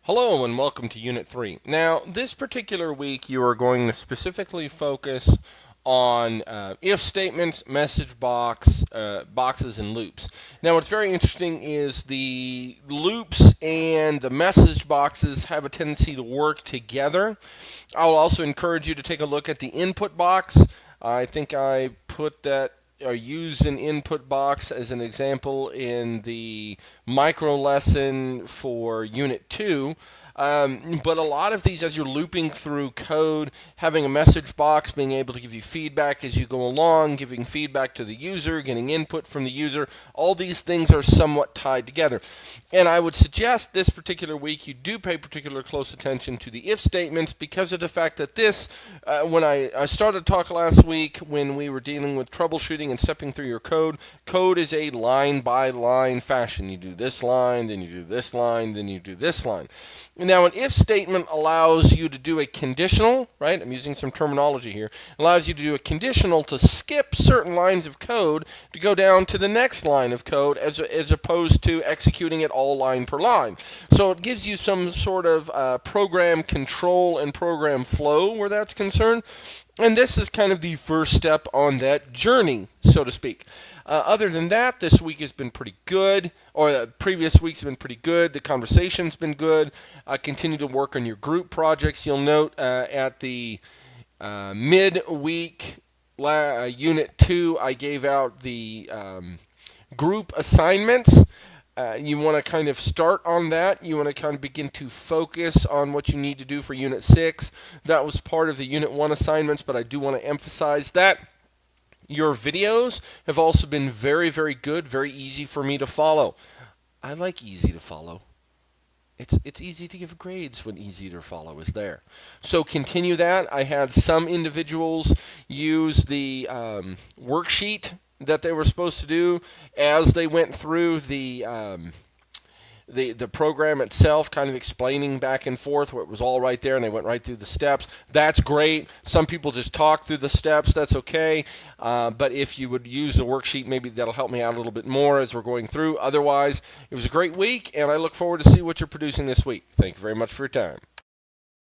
Hello and welcome to Unit 3. Now, this particular week you are going to specifically focus on if statements, message box, boxes, and loops. Now, what's very interesting is the loops and the message boxes have a tendency to work together. I'll also encourage you to take a look at the input box. I think I put that or use an input box as an example in the micro lesson for Unit 2. But a lot of these, as you're looping through code, having a message box, being able to give you feedback as you go along, giving feedback to the user, getting input from the user, all these things are somewhat tied together. And I would suggest this particular week you do pay particular close attention to the if statements because of the fact that this, when I started talk last week when we were dealing with troubleshooting and stepping through your code, code is a line by line fashion. You do this line, then you do this line, then you do this line. Now, an if statement allows you to do a conditional, right? I'm using some terminology here. Allows you to do a conditional to skip certain lines of code to go down to the next line of code as opposed to executing it all line per line. So it gives you some sort of program control and program flow where that's concerned. And this is kind of the first step on that journey, so to speak. Other than that, this week has been pretty good, or the previous weeks have been pretty good. The conversation's been good. Continue to work on your group projects. You'll note at the mid-week Unit 2, I gave out the group assignments. You want to kind of start on that. You want to kind of begin to focus on what you need to do for Unit 6. That was part of the Unit 1 assignments, but I do want to emphasize that. Your videos have also been very, very good, very easy for me to follow. I like easy to follow. It's easy to give grades when easy to follow is there. So continue that. I had some individuals use the worksheet that they were supposed to do as they went through the program itself, kind of explaining back and forth where it was all right there and they went right through the steps. That's great. Some people just talk through the steps. That's okay. But if you would use the worksheet, maybe that'll help me out a little bit more as we're going through. Otherwise, it was a great week, and I look forward to see what you're producing this week. Thank you very much for your time.